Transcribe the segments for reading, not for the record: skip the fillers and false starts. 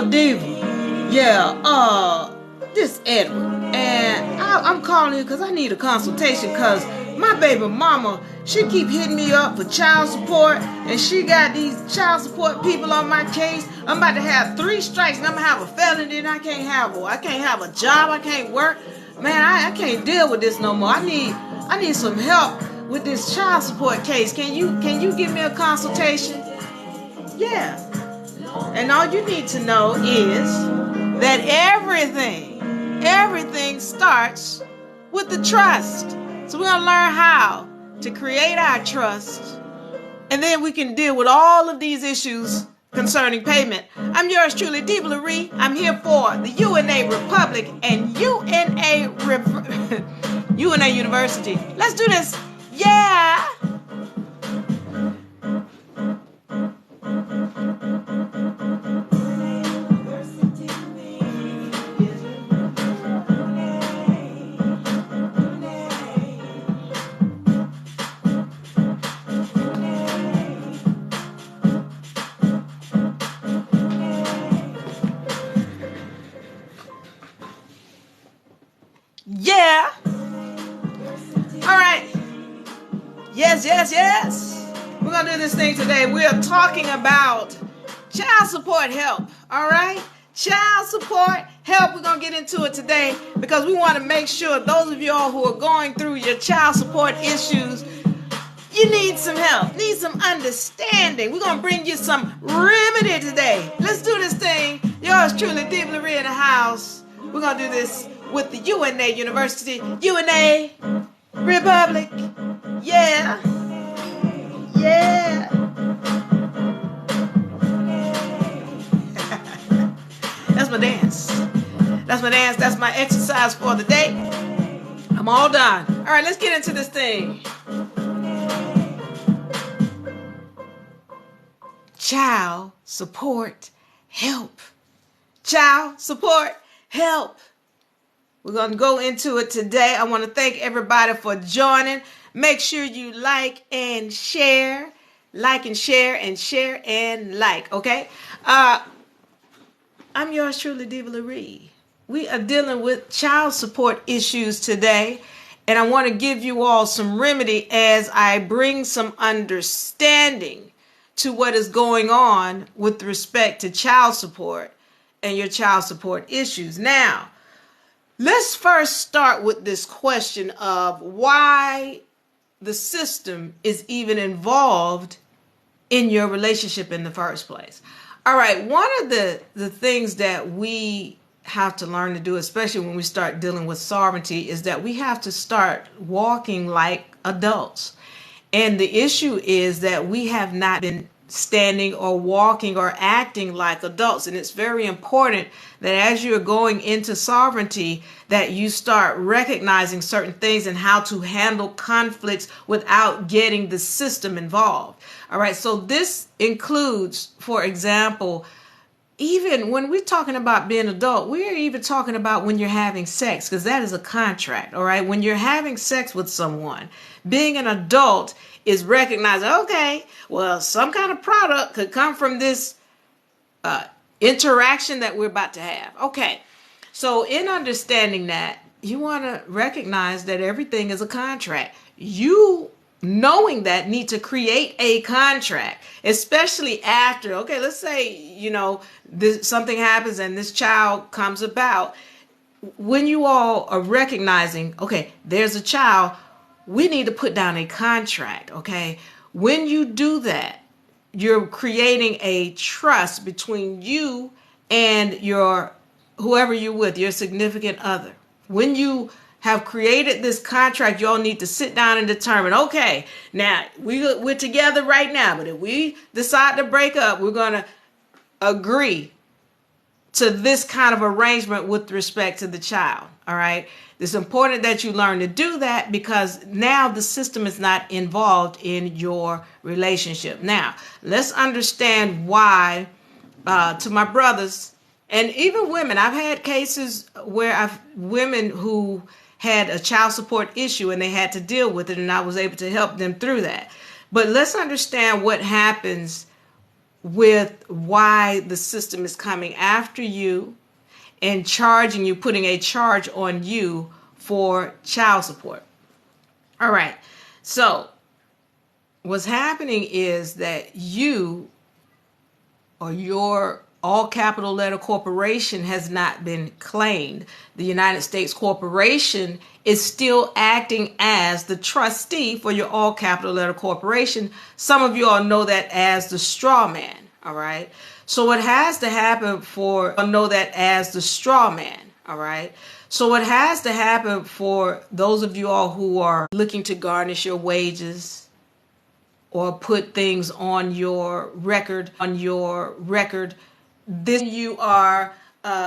Hello, Diva. Yeah, this Edward, and I'm calling you because I need a consultation because my baby mama, she keep hitting me up for child support, and she got these child support people on my case. I'm about to have 3 strikes, and I'm gonna have a felony, and I can't have a job, I can't work. Man, I can't deal with this no more. I need some help with this child support case. Can you give me a consultation? Yeah. And all you need to know is that everything starts with the trust. So we're going to learn how to create our trust, and then we can deal with all of these issues concerning payment. I'm yours truly, Diva Lyri. I'm here for the UNA Republic and UNA University. Let's do this. Yeah. Yeah. All right. Yes. We're going to do this thing today. We are talking about child support help. All right. Child support help. We're going to get into it today because we want to make sure those of y'all who are going through your child support issues, you need some help, need some understanding. We're going to bring you some remedy today. Let's do this thing. Yours truly, Diva Lyri in the house. We're going to do this with the UNA University, UNA Republic. Yeah. That's my dance. That's my exercise for the day. I'm all done. All right, let's get into this thing. Child support help. Child support help. We're going to go into it today. I want to thank everybody for joining. Make sure you like and share. Like and share and share and like, okay? I'm yours truly, Diva Lyri. We are dealing with child support issues today, and I want to give you all some remedy as I bring some understanding to what is going on with respect to child support and your child support issues. Now, let's first start with this question of why the system is even involved in your relationship in the first place. All right, one of the things that we have to learn to do, especially when we start dealing with sovereignty, is that we have to start walking like adults. And the issue is that we have not been standing or walking or acting like adults. And it's very important that as you're going into sovereignty, that you start recognizing certain things and how to handle conflicts without getting the system involved. All right. So this includes, for example, even when we're talking about being adult, we're even talking about when you're having sex, because that is a contract. All right. When you're having sex with someone, being an adult is recognizing, okay, well, some kind of product could come from this interaction that we're about to have. Okay. So in understanding that, you want to recognize that everything is a contract. You, knowing that, need to create a contract, especially after, okay, let's say, something happens and this child comes about. When you all are recognizing, okay, there's a child, we need to put down a contract, okay? When you do that, you're creating a trust between you and whoever you're with, your significant other. When you have created this contract, you all need to sit down and determine, okay, now we're together right now, but if we decide to break up, we're going to agree to this kind of arrangement with respect to the child. All right. It's important that you learn to do that because now the system is not involved in your relationship. Now, let's understand why, to my brothers and even women, I've had cases where women who had a child support issue and they had to deal with it, and I was able to help them through that. But let's understand what happens with why the system is coming after you and charging you, putting a charge on you for child support. All right. So what's happening is that you or your all capital letter corporation has not been claimed. The United States corporation is still acting as the trustee for your all capital letter corporation. Some of you all know that as the straw man. All right. So what has to happen for So what has to happen for those of you all who are looking to garnish your wages or put things on your record, then you are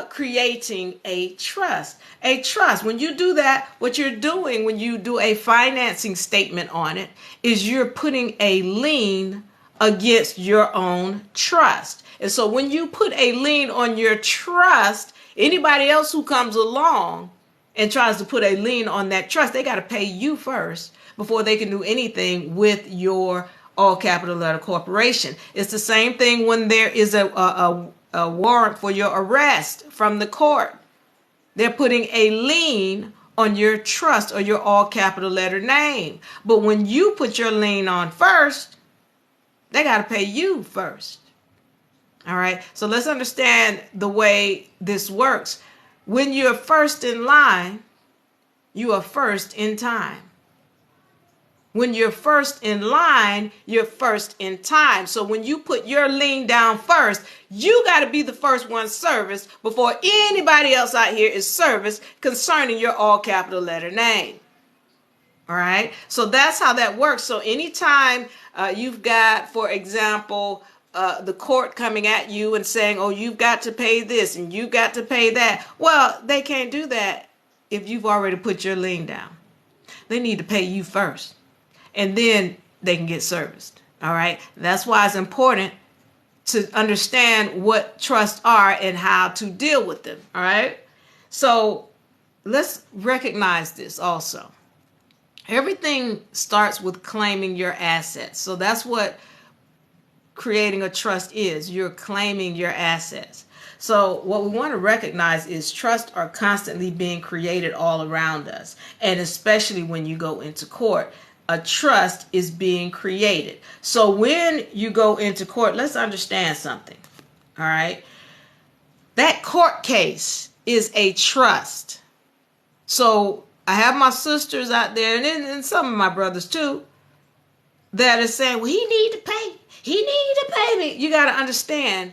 creating a trust. A trust. When you do that, what you're doing when you do a financing statement on it is you're putting a lien against your own trust. And so when you put a lien on your trust, anybody else who comes along and tries to put a lien on that trust, they got to pay you first before they can do anything with your all capital letter corporation. It's the same thing when there is a warrant for your arrest from the court. They're putting a lien on your trust or your all capital letter name. But when you put your lien on first, they got to pay you first. All right. So let's understand the way this works. When you're first in line, you are first in time. When you're first in line, you're first in time. So when you put your lien down first, you got to be the first one serviced before anybody else out here is serviced concerning your all capital letter name. All right. So that's how that works. So anytime you've got, for example, the court coming at you and saying, oh, you've got to pay this and you've got to pay that. Well, they can't do that if you've already put your lien down. They need to pay you first, and then they can get serviced. All right. That's why it's important to understand what trusts are and how to deal with them. All right. So let's recognize this also. Everything starts with claiming your assets. So that's what creating a trust is. You're claiming your assets. So what we want to recognize is trusts are constantly being created all around us. And especially when you go into court, a trust is being created. So when you go into court, let's understand something. All right. That court case is a trust. So I have my sisters out there and some of my brothers too that are saying, well, he need to pay. He need to pay me. You got to understand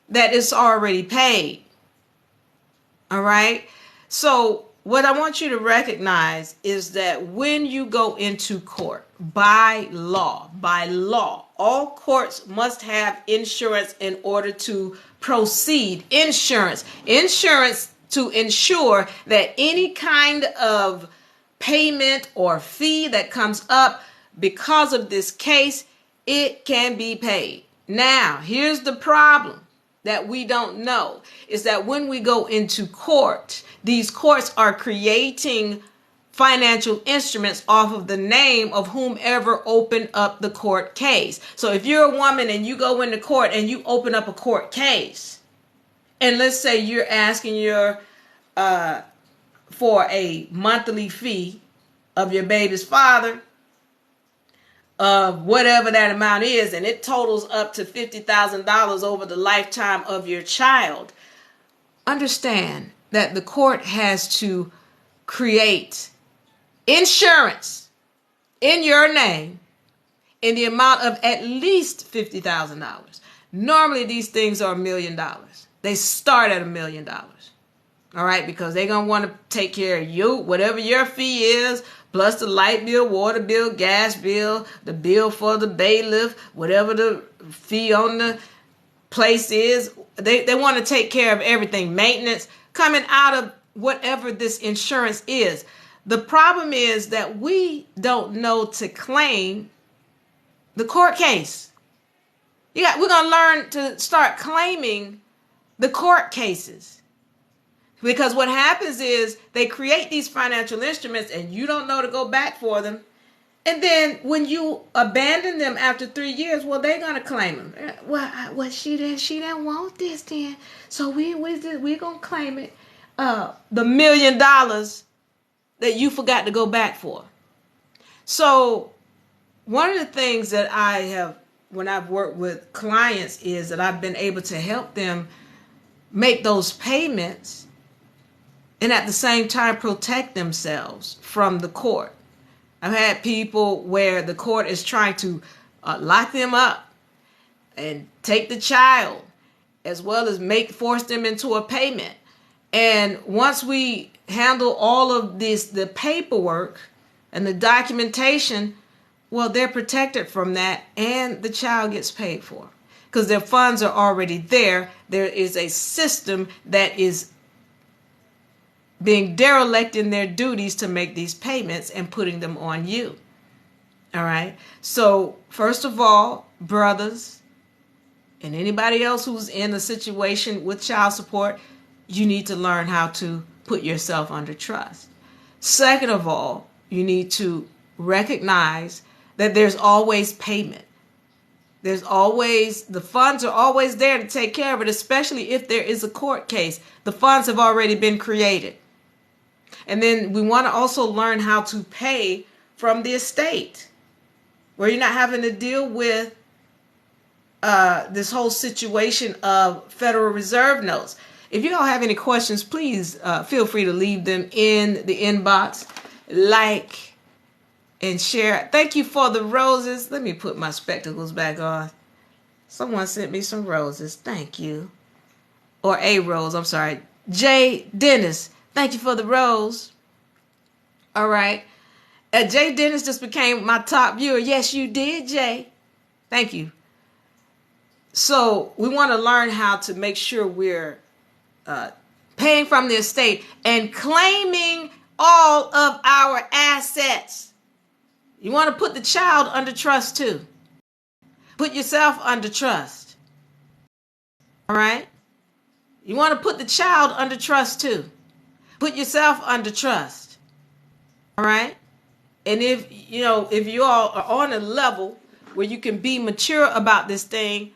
that it's already paid. All right. So what I want you to recognize is that when you go into court, by law, all courts must have insurance in order to proceed. Insurance to ensure that any kind of payment or fee that comes up because of this case, it can be paid. Now, here's the problem that we don't know is that when we go into court, these courts are creating financial instruments off of the name of whomever opened up the court case. So if you're a woman and you go into court and you open up a court case, and let's say you're asking for a monthly fee of your baby's father of whatever that amount is, and it totals up to $50,000 over the lifetime of your child, understand that the court has to create insurance in your name in the amount of at least $50,000. Normally, these things are $1 million. They start at $1 million. All right, because they're going to want to take care of you, whatever your fee is, plus the light bill, water bill, gas bill, the bill for the bailiff, whatever the fee on the place is. They want to take care of everything, maintenance, coming out of whatever this insurance is. The problem is that we don't know to claim the court case. We're going to learn to start claiming the court cases. Because what happens is they create these financial instruments and you don't know to go back for them. And then when you abandon them after 3 years, well, they're gonna claim them. Well, she didn't want this then, so we gonna claim it. The $1 million that you forgot to go back for. So one of the things that I have, when I've worked with clients, is that I've been able to help them make those payments and at the same time protect themselves from the court. I've had people where the court is trying to lock them up and take the child, as well as force them into a payment. And once we handle all of this, the paperwork and the documentation, well, they're protected from that, and the child gets paid for because their funds are already there. There is a system that is being derelict in their duties to make these payments and putting them on you. All right. So first of all, brothers and anybody else who's in a situation with child support, you need to learn how to put yourself under trust. Second of all, you need to recognize that there's always payment. There's always, the funds are always there to take care of it, especially if there is a court case. The funds have already been created. And then we want to also learn how to pay from the estate, where you're not having to deal with this whole situation of Federal Reserve notes. If you don't have any questions, please feel free to leave them in the inbox. Like and share. Thank you for the roses. Let me put my spectacles back on. Someone sent me some roses. Thank you. Or a rose. I'm sorry. Jay Dennis. Thank you for the rose. All right. Jay Dennis just became my top viewer. Yes, you did, Jay. Thank you. So we want to learn how to make sure we're paying from the estate and claiming all of our assets. You want to put the child under trust too. Put yourself under trust. All right? You want to put the child under trust too. Put yourself under trust. All right? And if you all are on a level where you can be mature about this thing,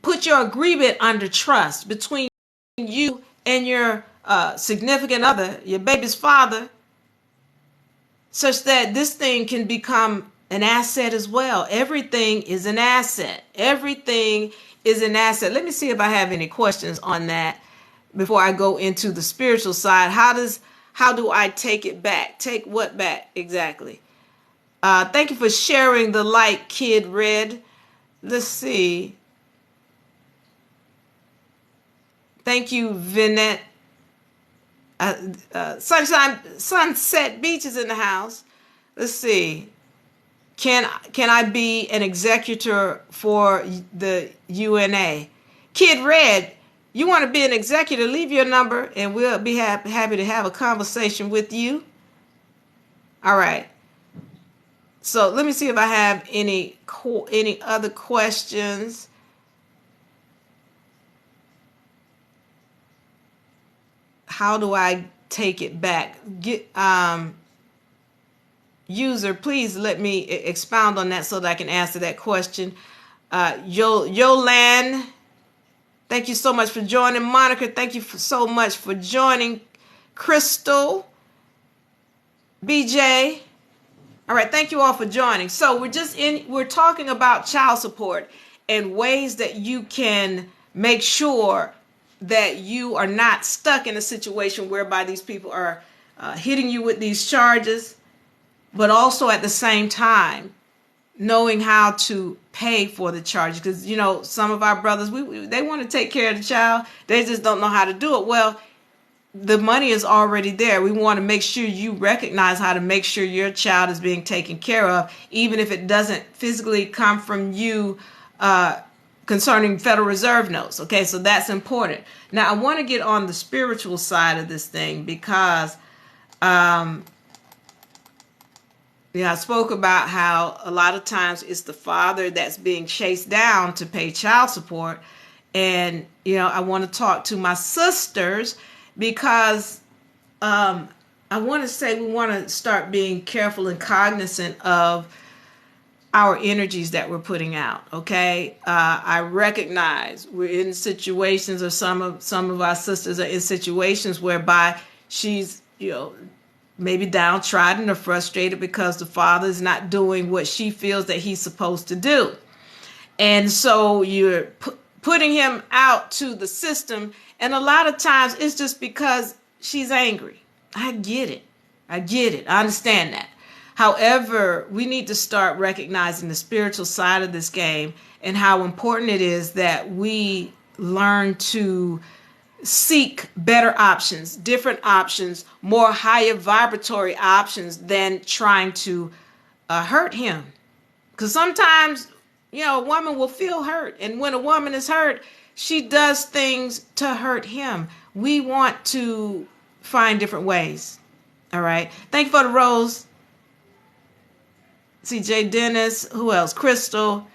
put your agreement under trust between you and your significant other, your baby's father, such that this thing can become an asset as well. Everything is an asset. Everything is an asset. Let me see if I have any questions on that before I go into the spiritual side. How do I take it back? Take what back exactly? Thank you for sharing the light, Kid Red. Let's see. Thank you, Vinette. Sunset Beach is in the house. Let's see. Can I be an executor for the UNA? Kid Red, you want to be an executor? Leave your number and we'll be happy to have a conversation with you. All right. So let me see if I have any other questions. How do I take it back? User, please let me expound on that so that I can answer that question. Yolan, thank you so much for joining. Monica, thank you so much for joining. Crystal, BJ. All right, thank you all for joining. So we're talking about child support and ways that you can make sure that you are not stuck in a situation whereby these people are hitting you with these charges, but also at the same time knowing how to pay for the charges. Because, some of our brothers, they want to take care of the child. They just don't know how to do it. Well, the money is already there. We want to make sure you recognize how to make sure your child is being taken care of, even if it doesn't physically come from you, concerning Federal Reserve notes. Okay, so that's important. Now, I want to get on the spiritual side of this thing because, I spoke about how a lot of times it's the father that's being chased down to pay child support. And, I want to talk to my sisters because I want to say we want to start being careful and cognizant of our energies that we're putting out. Okay, I recognize we're in situations, or some of our sisters are in situations whereby she's, maybe downtrodden or frustrated because the father is not doing what she feels that he's supposed to do. And so you're putting him out to the system. And a lot of times it's just because she's angry. I get it. I understand that. However, we need to start recognizing the spiritual side of this game and how important it is that we learn to seek better options, different options, more higher vibratory options than trying to hurt him. Because sometimes, a woman will feel hurt. And when a woman is hurt, she does things to hurt him. We want to find different ways. All right. Thank you for the rose. CJ Dennis. Who else? Crystal.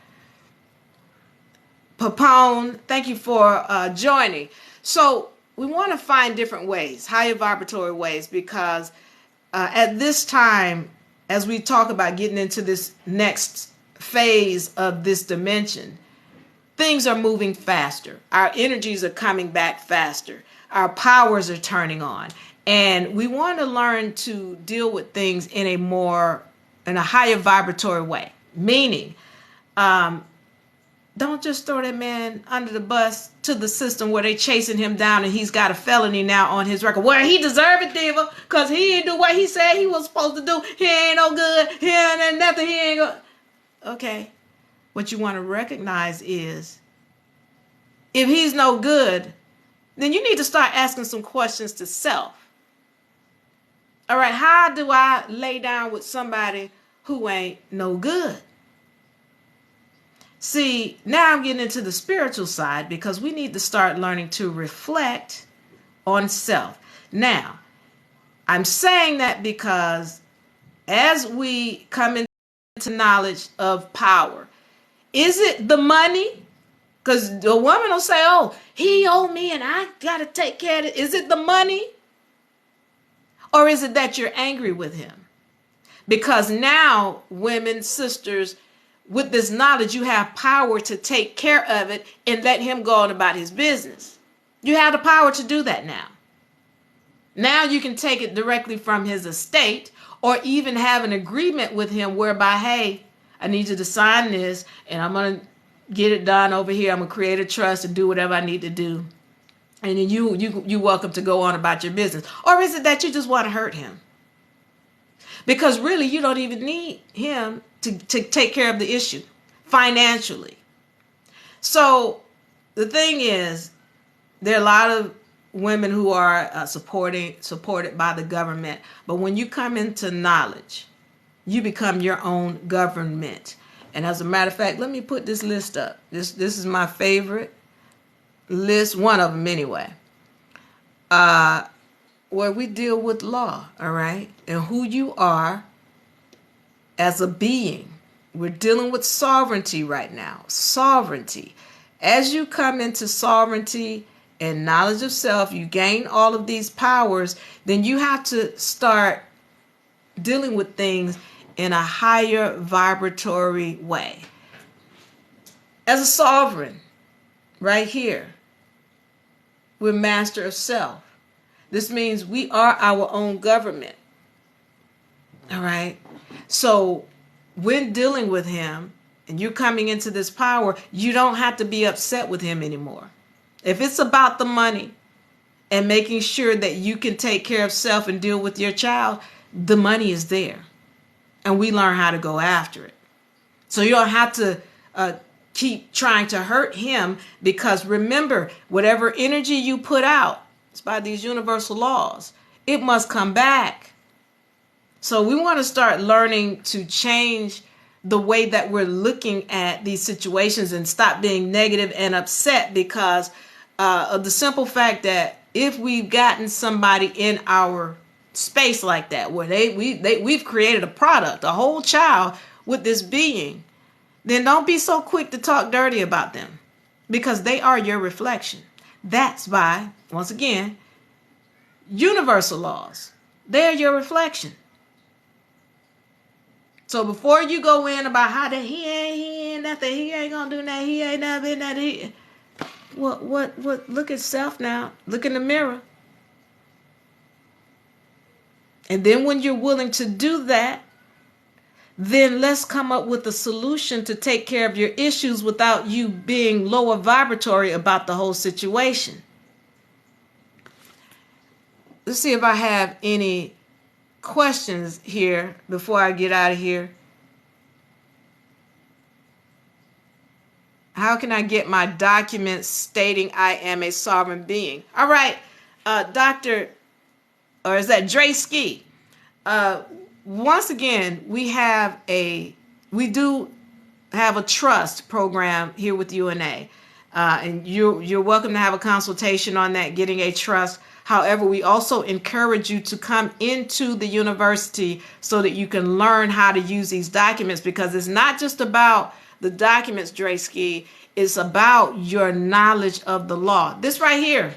Papone. Thank you for joining. So we want to find different ways, higher vibratory ways, because at this time, as we talk about getting into this next phase of this dimension, things are moving faster. Our energies are coming back faster. Our powers are turning on. And we want to learn to deal with things in a higher vibratory way. Meaning, don't just throw that man under the bus to the system where they chasing him down and he's got a felony now on his record. Well, he deserve it, Diva, because he didn't do what he said he was supposed to do. He ain't no good. He ain't nothing. He ain't good. Okay. What you want to recognize is, if he's no good, then you need to start asking some questions to self. All right, how do I lay down with somebody who ain't no good? See, now I'm getting into the spiritual side, because we need to start learning to reflect on self. Now, I'm saying that because as we come into knowledge of power, is it the money? Because the woman will say, oh, he owed me and I got to take care of it. Is it the money? Or is it that you're angry with him? Because now, women, sisters, with this knowledge, you have power to take care of it and let him go on about his business. You have the power to do that now. Now you can take it directly from his estate, or even have an agreement with him whereby, hey, I need you to sign this and I'm going to get it done over here. I'm going to create a trust and do whatever I need to do. And then you welcome to go on about your business. Or is it that you just want to hurt him? Because really, you don't even need him to take care of the issue financially. So the thing is, there are a lot of women who are supported by the government. But when you come into knowledge, you become your own government. And as a matter of fact, let me put this list up. This is my favorite list, one of them anyway, where we deal with law, all right, and who you are as a being. We're dealing with sovereignty right now. Sovereignty. As you come into sovereignty and knowledge of self, you gain all of these powers, then you have to start dealing with things in a higher vibratory way. As a sovereign, right here, we're master of self. This means we are our own government. All right. So when dealing with him and you're coming into this power, you don't have to be upset with him anymore. If it's about the money and making sure that you can take care of self and deal with your child, the money is there. And we learn how to go after it. So you don't have to keep trying to hurt him, because remember, whatever energy you put out, it's by these universal laws, it must come back. So we want to start learning to change the way that we're looking at these situations and stop being negative and upset because of the simple fact that if we've gotten somebody in our space like that, where we've created a product, a whole child with this being, then don't be so quick to talk dirty about them, because they are your reflection. That's by, once again, universal laws. They're your reflection. So before you go in about how that he ain't nothing, he ain't gonna do that, he ain't nothing, that he, what, look at self now. Look in the mirror. And then when you're willing to do that, then let's come up with a solution to take care of your issues without you being lower vibratory about the whole situation. Let's see if I have any questions here before I get out of here. How can I get my documents stating I am a sovereign being? All right, Dr. Or is that Dre Ski? Once again, we do have a trust program here with UNA. And you're welcome to have a consultation on that, getting a trust. However, we also encourage you to come into the university so that you can learn how to use these documents, because it's not just about the documents, Dre-ski, it's about your knowledge of the law. This right here,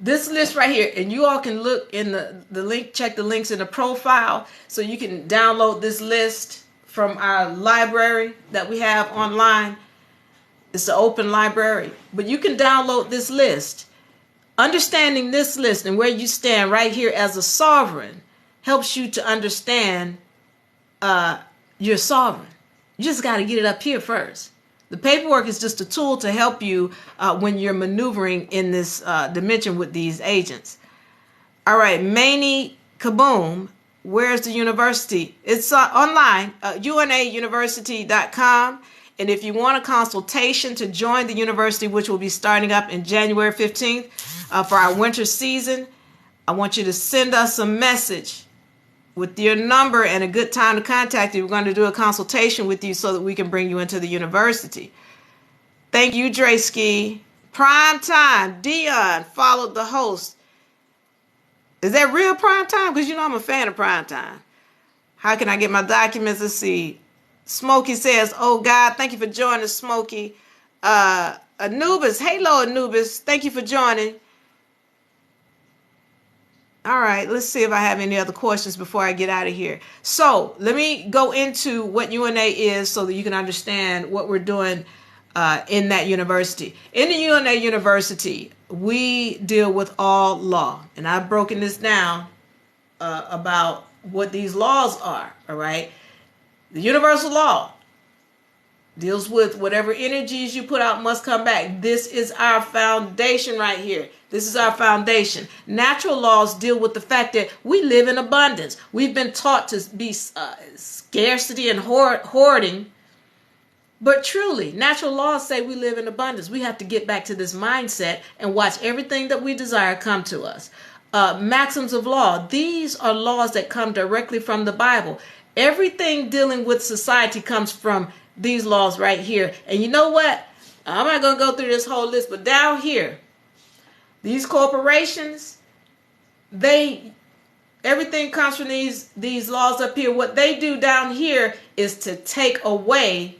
this list right here, and you all can look in the link, check the links in the profile, so you can download this list from our library that we have online. It's an open library, but you can download this list. Understanding this list and where you stand right here as a sovereign helps you to understand you're sovereign. You just got to get it up here first. The paperwork is just a tool to help you when you're maneuvering in this dimension with these agents. All right, Maney Kaboom, where's the university? It's online, unauniversity.com. And if you want a consultation to join the university, which will be starting up in January 15th for our winter season, I want you to send us a message with your number and a good time to contact you. We're going to do a consultation with you so that we can bring you into the university. Thank you, Dre-ski. Prime time, Dion followed the host. Is that real prime time? Because you know I'm a fan of prime time. How can I get my documents? Let's see. Smokey says, oh God, thank you for joining, Smokey. Anubis, hello Anubis, thank you for joining. All right, let's see if I have any other questions before I get out of here. So let me go into what UNA is so that you can understand what we're doing in that university. In the UNA University, we deal with all law. And I've broken this down about what these laws are, all right? The universal law deals with whatever energies you put out must come back. This is our foundation right here. This is our foundation. Natural laws deal with the fact that we live in abundance. We've been taught to be scarcity and hoarding. But truly, natural laws say we live in abundance. We have to get back to this mindset and watch everything that we desire come to us. Maxims of law. These are laws that come directly from the Bible. Everything dealing with society comes from these laws right here. And you know what? I'm not going to go through this whole list, but down here, these corporations, everything comes from these laws up here. What they do down here is to take away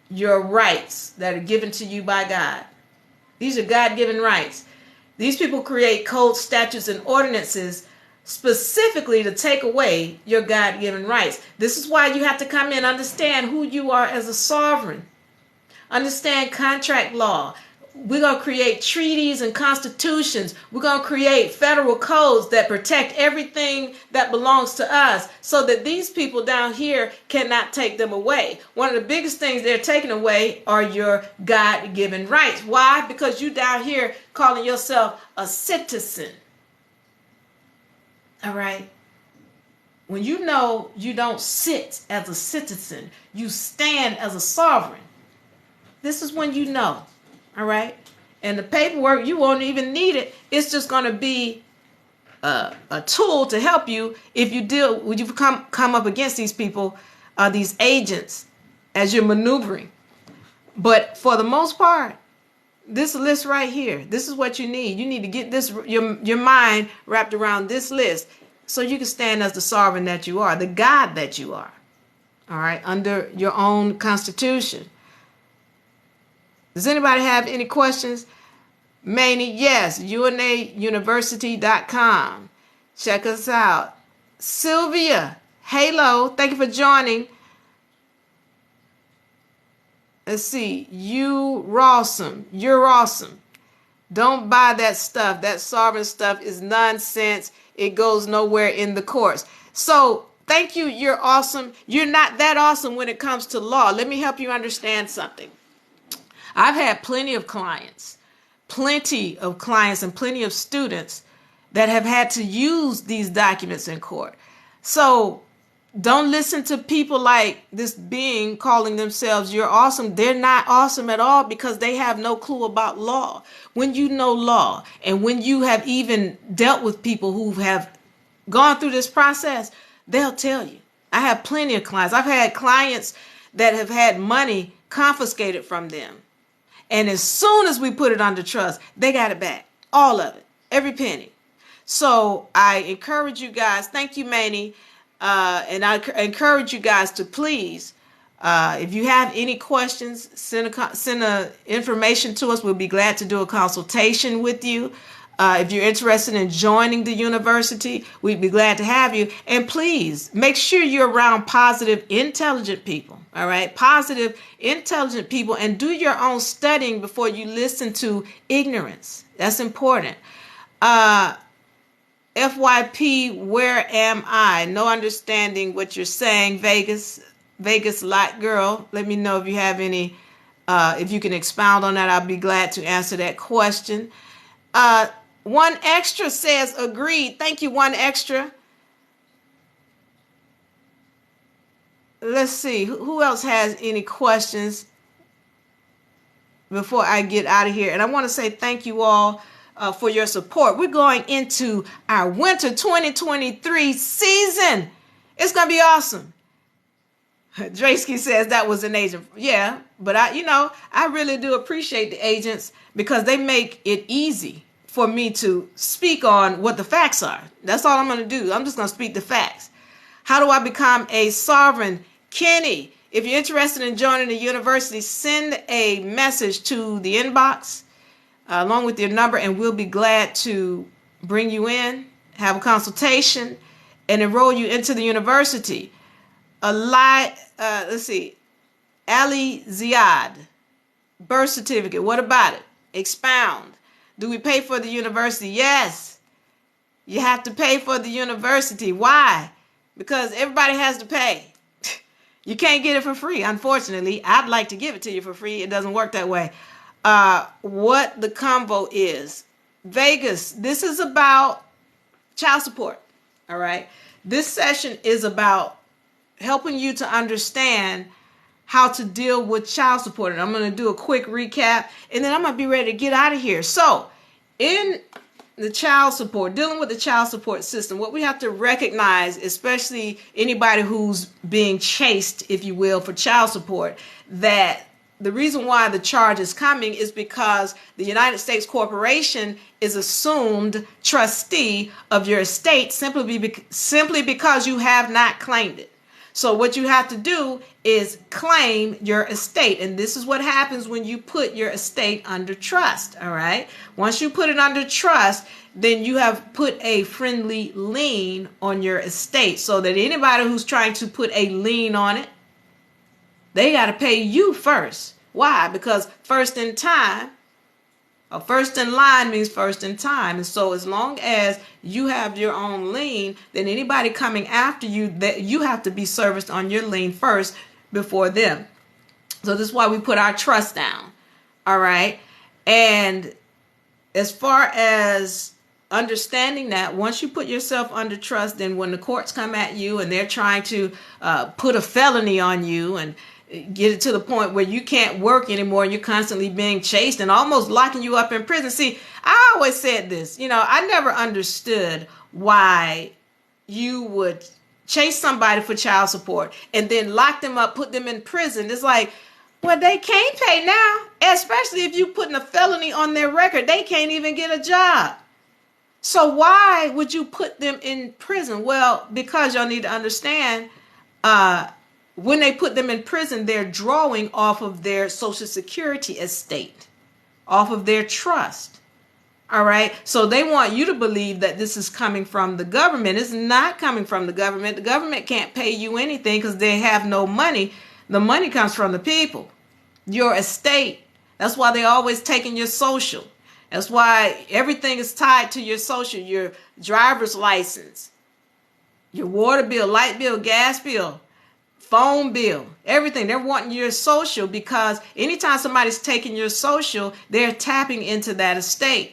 your rights that are given to you by God. These are God-given rights. These people create codes, statutes, and ordinances specifically to take away your God-given rights. This is why you have to come in, understand who you are as a sovereign. Understand contract law. We're going to create treaties and constitutions. We're going to create federal codes that protect everything that belongs to us so that these people down here cannot take them away. One of the biggest things they're taking away are your God-given rights. Why? Because you down here calling yourself a citizen. All right. When you know you don't sit as a citizen, you stand as a sovereign. This is when you know. All right. And the paperwork, you won't even need it. It's just going to be a tool to help you if you come up against these people, these agents, as you're maneuvering. But for the most part, this list right here, this is what you need. You need to get this your mind wrapped around this list so you can stand as the sovereign that you are, the God that you are. All right, under your own constitution. Does anybody have any questions? Manny, yes, unauniversity.com. Check us out. Sylvia, Halo, thank you for joining. Let's see. You're awesome. Don't buy that stuff. That sovereign stuff is nonsense. It goes nowhere in the courts. So thank you. You're awesome. You're not that awesome when it comes to law. Let me help you understand something. I've had plenty of clients and plenty of students that have had to use these documents in court. So don't listen to people like this being calling themselves you're awesome. They're not awesome at all because they have no clue about law. When you know law and when you have even dealt with people who have gone through this process, they'll tell you. I have plenty of clients. I've had clients that have had money confiscated from them. And as soon as we put it under trust, they got it back. All of it. Every penny. So I encourage you guys. Thank you, Manny. And I encourage you guys to please, if you have any questions, send information to us. We'll be glad to do a consultation with you. If you're interested in joining the university, we'd be glad to have you. And please make sure you're around positive, intelligent people. All right. Positive, intelligent people, and do your own studying before you listen to ignorance. That's important. FYP, where am I? No understanding what you're saying. Vegas Light Girl. Let me know if you have any, if you can expound on that. I'll be glad to answer that question. One Extra says agreed. Thank you, One Extra. Let's see. Who else has any questions before I get out of here? And I want to say thank you all for your support. We're going into our winter 2023 season. It's going to be awesome. Draysky says that was an agent. Yeah, but I really do appreciate the agents because they make it easy for me to speak on what the facts are. That's all I'm going to do. I'm just going to speak the facts. How do I become a sovereign? Kenny, if you're interested in joining the university, send a message to the inbox along with your number, and we'll be glad to bring you in, have a consultation, and enroll you into the university. Let's see. Ali Ziad, birth certificate. What about it? Expound. Do we pay for the university? Yes. You have to pay for the university. Why? Because everybody has to pay. You can't get it for free, unfortunately. I'd like to give it to you for free. It doesn't work that way. What the convo is. Vegas, this is about child support. All right. This session is about helping you to understand how to deal with child support. And I'm going to do a quick recap and then I'm going to be ready to get out of here. So in the child support, dealing with the child support system, what we have to recognize, especially anybody who's being chased, if you will, for child support, that the reason why the charge is coming is because the United States corporation is assumed trustee of your estate simply because you have not claimed it. So what you have to do is claim your estate. And this is what happens when you put your estate under trust. All right. Once you put it under trust, then you have put a friendly lien on your estate so that anybody who's trying to put a lien on it, they got to pay you first. Why? Because first in time, or first in line means first in time. And so as long as you have your own lien, then anybody coming after you, that you have to be serviced on your lien first before them. So this is why we put our trust down. All right. And as far as understanding that, once you put yourself under trust, then when the courts come at you and they're trying to put a felony on you and get it to the point where you can't work anymore and you're constantly being chased and almost locking you up in prison. See, I always said this, I never understood why you would chase somebody for child support and then lock them up, put them in prison. It's like, well, they can't pay now, especially if you're putting a felony on their record. They can't even get a job. So why would you put them in prison? Well, because y'all need to understand, when they put them in prison, they're drawing off of their Social Security estate, off of their trust. All right. So they want you to believe that this is coming from the government. It's not coming from the government. The government can't pay you anything because they have no money. The money comes from the people, your estate. That's why they're always taking your social. That's why everything is tied to your social, your driver's license, your water bill, light bill, gas bill, phone bill, everything. They're wanting your social because anytime somebody's taking your social, they're tapping into that estate.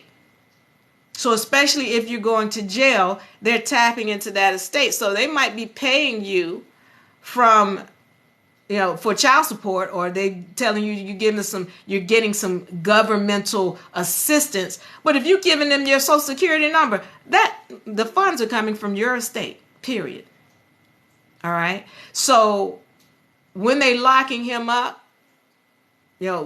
So especially if you're going to jail, they're tapping into that estate. So they might be paying you from, for child support, or they telling you you're getting some governmental assistance. But if you're giving them your social security number, that the funds are coming from your estate, period. All right. So when they locking him up,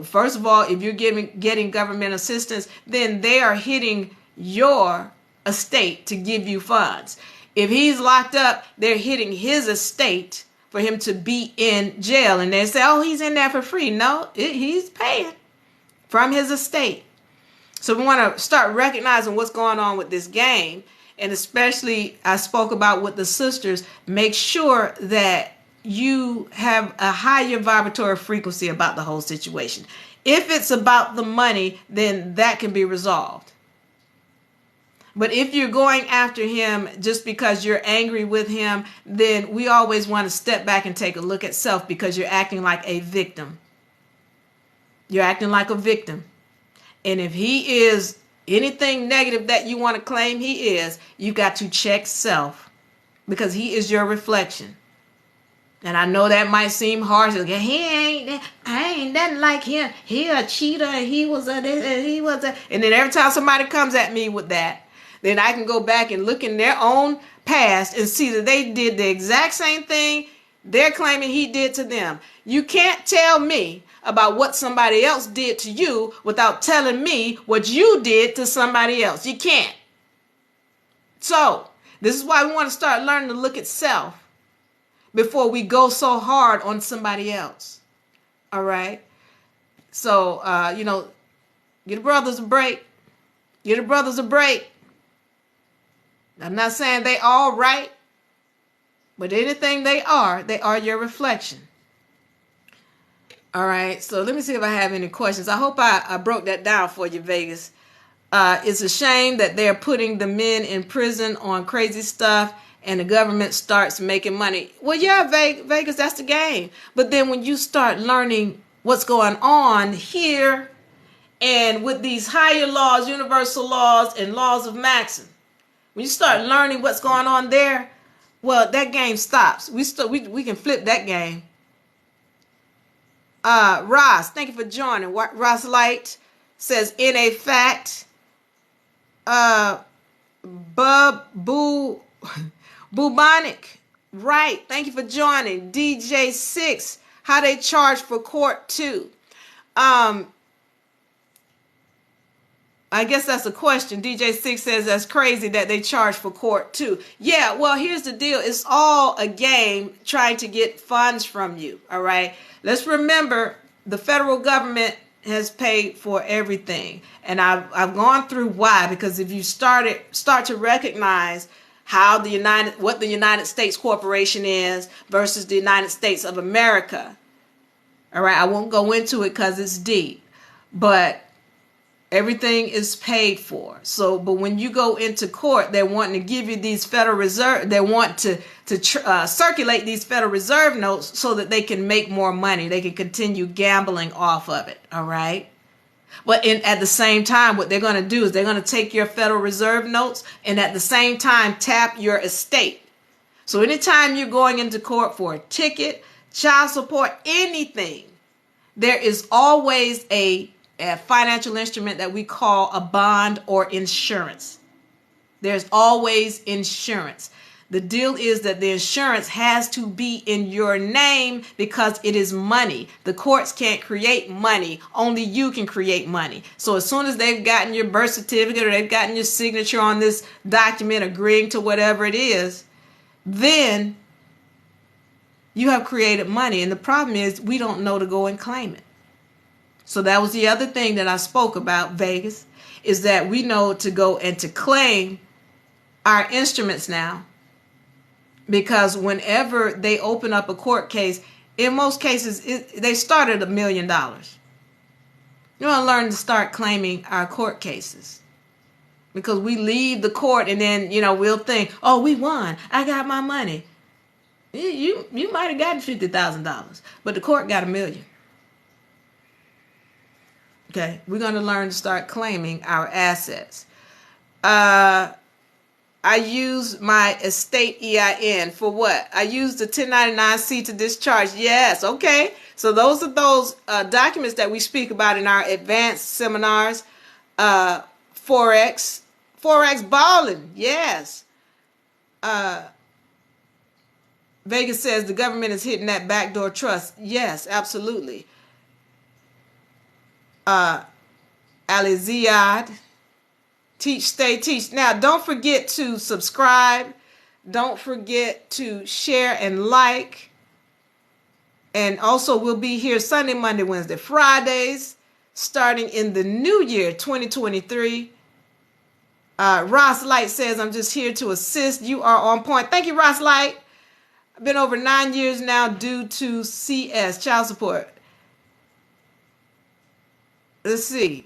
first of all, if you're getting government assistance, then they are hitting your estate to give you funds. If he's locked up, they're hitting his estate for him to be in jail. And they say, oh, he's in there for free. No, he's paying from his estate. So we want to start recognizing what's going on with this game. And especially, I spoke about with the sisters, make sure that you have a higher vibratory frequency about the whole situation. If it's about the money, then that can be resolved. But if you're going after him just because you're angry with him, then we always want to step back and take a look at self, because you're acting like a victim. You're acting like a victim. And if he is anything negative that you want to claim he is, you got to check self, because he is your reflection. And I know that might seem harsh. I ain't nothing like him. He a cheater, and he was a this, and he was a. And then every time somebody comes at me with that, then I can go back and look in their own past and see that they did the exact same thing they're claiming he did to them. You can't tell me about what somebody else did to you without telling me what you did to somebody else. You can't. So this is why we want to start learning to look at self before we go so hard on somebody else. All right. So, get the brothers a break. Get the brothers a break. I'm not saying they all right, but anything they are your reflection. All right, so let me see if I have any questions. I hope I broke that down for you, Vegas. It's a shame that they're putting the men in prison on crazy stuff and the government starts making money. Well, yeah, Vegas, that's the game. But then when you start learning what's going on here and with these higher laws, universal laws, and laws of maxim, when you start learning what's going on there, well, that game stops. We can flip that game. Ross, thank you for joining. Ross Light says, in a fact, Bubonic, right? Thank you for joining. DJ6, how they charge for court too. I guess that's a question. DJ6 says that's crazy that they charge for court too. Yeah, well, here's the deal. It's all a game trying to get funds from you, all right? Let's remember the federal government has paid for everything. And I've gone through why, because if you start to recognize how what the United States Corporation is versus the United States of America, all right, I won't go into it because it's deep, but everything is paid for. So, but when you go into court, they're wanting to give you these Federal Reserve. They want to circulate these Federal Reserve notes so that they can make more money. They can continue gambling off of it. All right. But at the same time, what they're going to do is they're going to take your Federal Reserve notes and at the same time tap your estate. So anytime you're going into court for a ticket, child support, anything, there is always a financial instrument that we call a bond or insurance. There's always insurance. The deal is that the insurance has to be in your name because it is money. The courts can't create money. Only you can create money. So as soon as they've gotten your birth certificate or they've gotten your signature on this document agreeing to whatever it is, then you have created money. And the problem is we don't know to go and claim it. So that was the other thing that I spoke about, Vegas. is that we know to go and to claim our instruments now, because whenever they open up a court case, in most cases, they start at $1 million. You want to learn to start claiming our court cases, because we leave the court and then, we'll think, oh, we won. I got my money. You might have gotten $50,000, but the court got $1 million. Okay, we're going to learn to start claiming our assets. I use my estate EIN for what? I use the 1099-C to discharge. Yes, okay. So those are those documents that we speak about in our advanced seminars. Forex balling. Yes. Vegas says the government is hitting that backdoor trust. Yes, absolutely. Ali Ziad. Teach, stay, teach. Now, don't forget to subscribe. Don't forget to share and like. And also, we'll be here Sunday, Monday, Wednesday, Fridays, starting in the new year, 2023. Ross Light says, I'm just here to assist. You are on point. Thank you, Ross Light. I've been over 9 years now due to CS, child support. Let's see.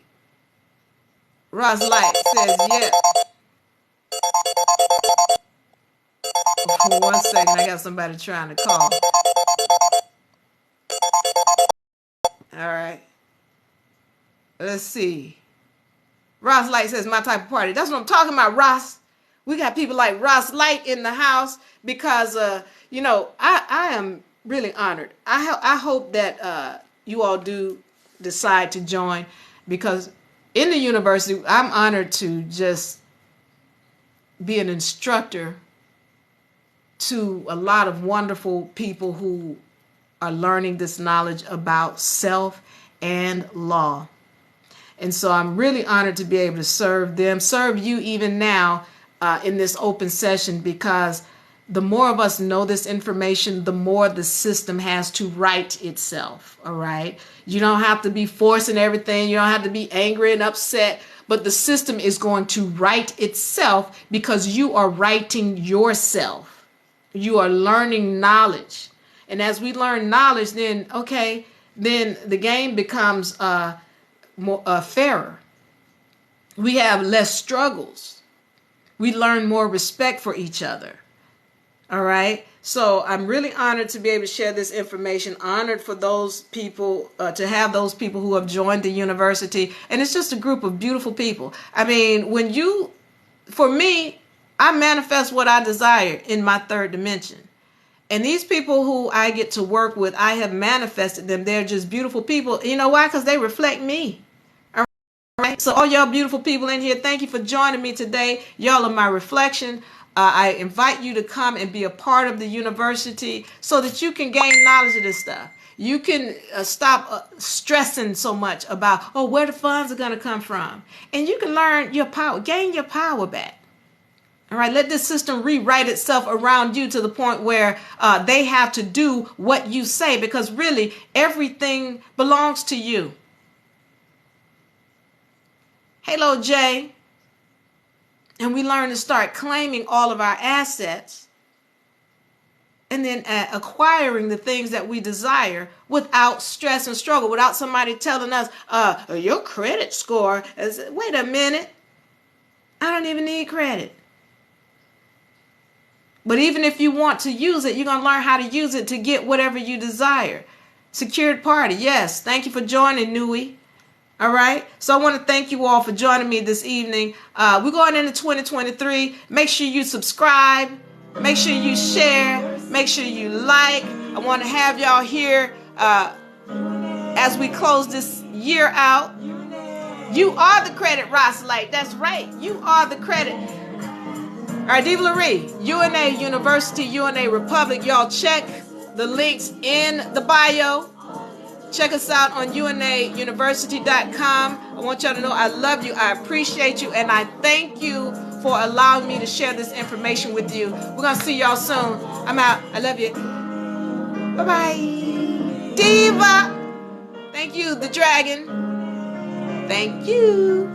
Ross Light says, yeah. For 1 second, I got somebody trying to call. All right. Let's see. Ross Light says, my type of party. That's what I'm talking about, Ross. We got people like Ross Light in the house because, I am really honored. I hope that you all do decide to join, because in the university, I'm honored to just be an instructor to a lot of wonderful people who are learning this knowledge about self and law. And so I'm really honored to be able to serve them, serve you even now in this open session, because the more of us know this information, the more the system has to right itself. All right. You don't have to be forcing everything. You don't have to be angry and upset, but the system is going to right itself because you are righting yourself. You are learning knowledge. And as we learn knowledge, then the game becomes more fairer. We have less struggles. We learn more respect for each other. All right. So I'm really honored to be able to share this information, honored for those people, to have those people who have joined the university. And it's just a group of beautiful people. I mean, for me, I manifest what I desire in my third dimension. And these people who I get to work with, I have manifested them. They're just beautiful people. You know why? Because they reflect me. All right. So all y'all beautiful people in here, thank you for joining me today. Y'all are my reflection. I invite you to come and be a part of the university so that you can gain knowledge of this stuff. You can stop stressing so much about, where the funds are going to come from. And you can learn your power, gain your power back. All right, let this system rewrite itself around you to the point where they have to do what you say, because really everything belongs to you. Hello, Jay. And we learn to start claiming all of our assets and then acquiring the things that we desire without stress and struggle, without somebody telling us, your credit score is, wait a minute, I don't even need credit. But even if you want to use it, you're going to learn how to use it to get whatever you desire. Secured party. Yes. Thank you for joining, Nui. All right. So I want to thank you all for joining me this evening. We're going into 2023. Make sure you subscribe. Make sure you share. Make sure you like. I want to have y'all here as we close this year out. You are the credit, Ross Light. That's right. You are the credit. All right, Diva Lyri, UNA University, UNA Republic. Y'all check the links in the bio. Check us out on unauniversity.com. I want y'all to know I love you, I appreciate you, and I thank you for allowing me to share this information with you. We're going to see y'all soon. I'm out. I love you. Bye-bye. Diva. Thank you, the dragon. Thank you.